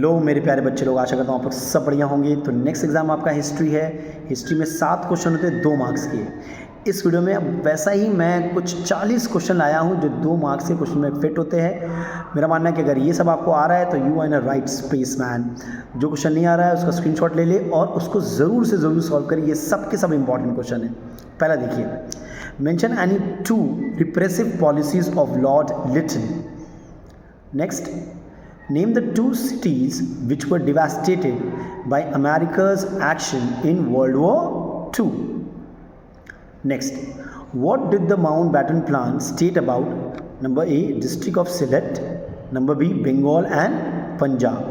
Hello मेरे प्यारे बच्चे लोग, आशा करता हूँ आप लोग सब बढ़िया होंगे। तो नेक्स्ट एग्जाम आपका हिस्ट्री है। हिस्ट्री में 7 क्वेश्चन होते हैं 2 मार्क्स के। इस वीडियो में अब वैसा ही मैं कुछ 40 क्वेश्चन लाया हूँ जो 2 मार्क्स के क्वेश्चन में फिट होते हैं। मेरा मानना है कि अगर ये सब आपको आ रहा है तो you are in a right space man. जो क्वेश्चन नहीं आ रहा है उसका स्क्रीनशॉट ले ले और उसको ज़रूर से ज़रूर सॉल्व करिए। ये सब के सब इंपॉर्टेंट क्वेश्चन है। पहला देखिए, mention any 2 repressive policies of Lord Lytton. Next, name the 2 cities which were devastated by America's action in World War II. Next, what did the Mountbatten Plan state about number A, District of Sylhet, number B, Bengal and Punjab.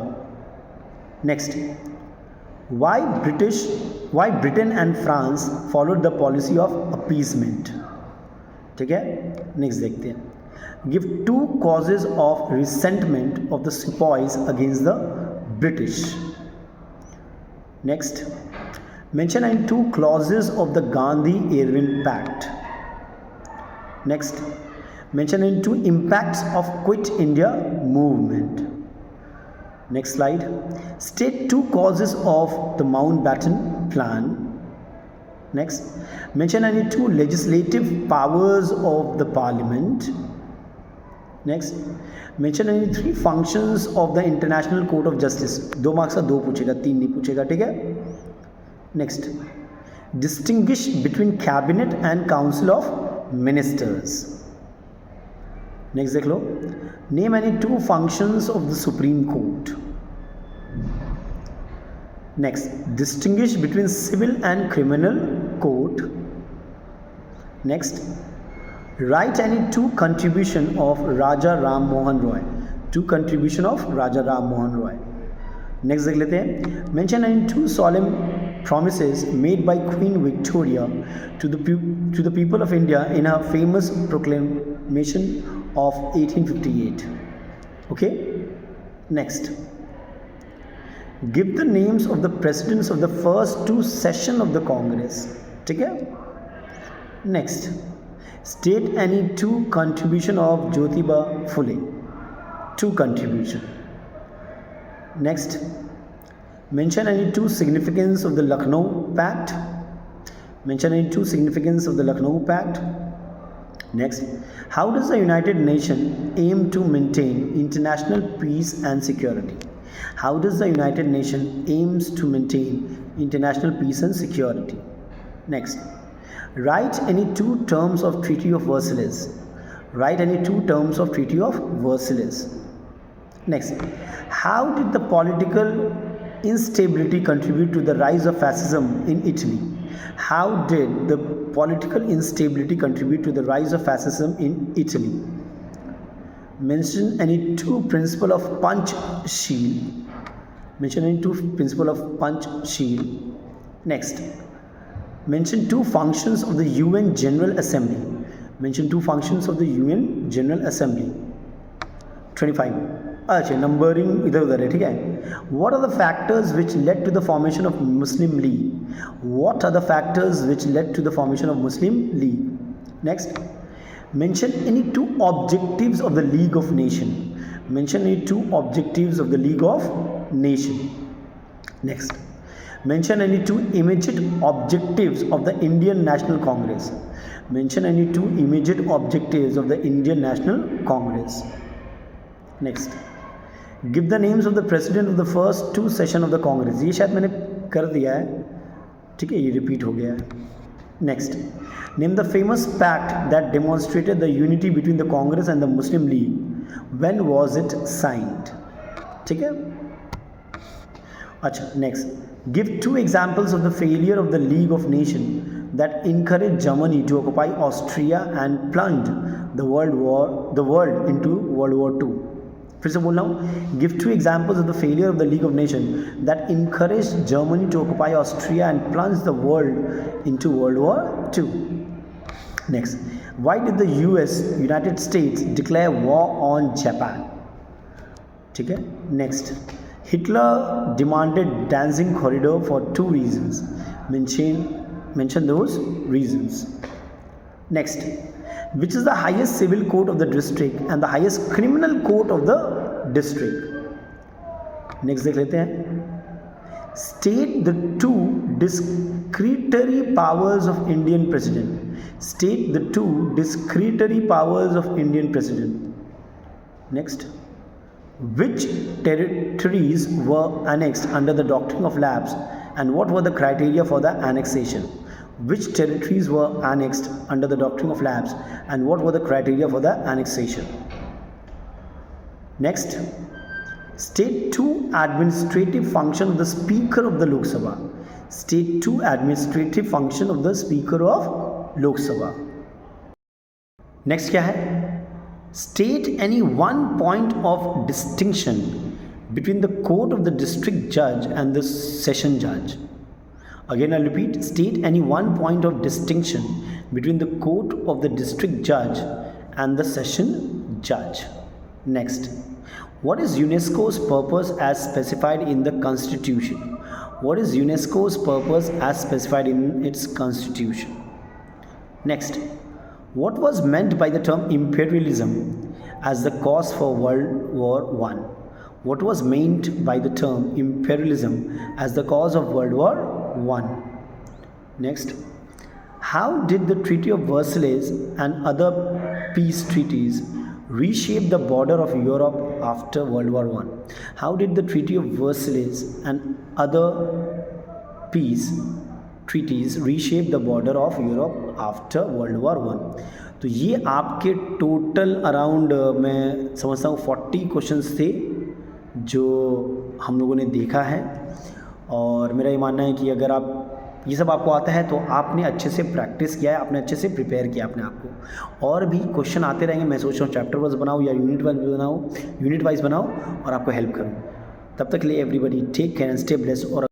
Next, why Britain and France followed the policy of appeasement. ठीक है, next देखते हैं। Give 2 causes of resentment of the sepoys against the British. Next, mention any 2 clauses of the Gandhi-Irwin Pact. Next, mention any 2 impacts of Quit India movement. Next slide, state 2 causes of the Mountbatten Plan. Next, mention any 2 legislative powers of the Parliament. Next, mention any 3 functions of the international court of justice. 2 marks का 2 पूछेगा, 3 नहीं पूछेगा, ठीक है। Next, distinguish between cabinet and council of ministers. Next देख लो, name any 2 functions of the supreme court. Next, distinguish between civil and criminal court. Next, write any 2 contribution of Raja Ram Mohan Roy. 2 contribution of Raja Ram Mohan Roy. Next देख लेते हैं, mention any 2 solemn promises made by Queen Victoria to the people of India in her famous proclamation of 1858. Okay. Next, give the names of the presidents of the first 2 session of the Congress. ठीक है। Next, state any 2 contribution of Jyotiba Phule. 2 contribution. Next, mention any 2 significance of the Lucknow Pact. Mention any 2 significance of the Lucknow Pact. Next, how does the United Nations aim to maintain international peace and security? How does the United Nations aims to maintain international peace and security? Next, write any 2 terms of Treaty of Versailles. Write any 2 terms of Treaty of Versailles. Next, how did the political instability contribute to the rise of fascism in Italy? How did the political instability contribute to the rise of fascism in Italy? Mention any 2 principle of Panchsheel. Mention any 2 principle of Panchsheel. Next, mention 2 functions of the UN General Assembly. Mention 2 functions of the UN General Assembly. 25. अच्छा, numbering इधर उधर है, ठीक है। What are the factors which led to the formation of Muslim League? What are the factors which led to the formation of Muslim League? Next, mention any 2 objectives of the League of Nation. Mention any 2 objectives of the League of Nation. Next, mention any 2 immediate objectives of the Indian National Congress. Mention any 2 immediate objectives of the Indian National Congress. Next, give the names of the president of the first 2 session of the Congress. ये शायद मैंने कर दिया है, ठीक है, ये repeat हो गया है। Next, name the famous pact that demonstrated the unity between the Congress and the Muslim League. When was it signed? ठीक है। अच्छा, next, give 2 examples of the failure of the League of Nations that encouraged Germany to occupy Austria and plunged the world into World War II. फिर से बोल रहा हूँ, give 2 examples of the failure of the League of Nations that encouraged Germany to occupy Austria and plunged the world into World War II. Next, why did the United States declare war on Japan? ठीक है। Next, Hitler demanded Danzig corridor for 2 reasons. Mention those reasons. Next, which is the highest civil court of the district and the highest criminal court of the district? Next देख लेते हैं, state the two discretionary powers of Indian president. State the two discretionary powers of Indian president. Next, which territories were annexed under the doctrine of lapse and what were the criteria for the annexation? Which territories were annexed under the doctrine of lapse and what were the criteria for the annexation? Next, state two administrative function of the Speaker of the Lok Sabha. State two administrative function of the Speaker of Lok Sabha. Next क्या है? State any one point of distinction between the court of the district judge and the session judge. Again I'll repeat, state any one point of distinction between the court of the district judge and the session judge. Next, what is UNESCO's purpose as specified in the Constitution? What is UNESCO's purpose as specified in its Constitution? Next, what was meant by the term imperialism as the cause for World War I? What was meant by the term imperialism as the cause of World War I? Next, how did the Treaty of Versailles and other peace treaties reshape the border of Europe after World War I? How did the Treaty of Versailles and other peace treaties reshape the border of Europe after World War I? तो ये आपके total around मैं समझता हूँ 40 questions थे जो हम लोगों ने देखा है, और मेरा ये मानना है कि अगर आप ये सब आपको आता है तो आपने अच्छे से प्रैक्टिस किया है, आपने अच्छे से प्रिपेयर किया अपने आप को, और भी क्वेश्चन आते रहेंगे। मैं सोच रहा हूँ चैप्टर वाइज बनाऊँ या यूनिट वाइज बनाऊँ और आपको हेल्प करूँ। तब तक के लिए everybody take care and stay blessed. और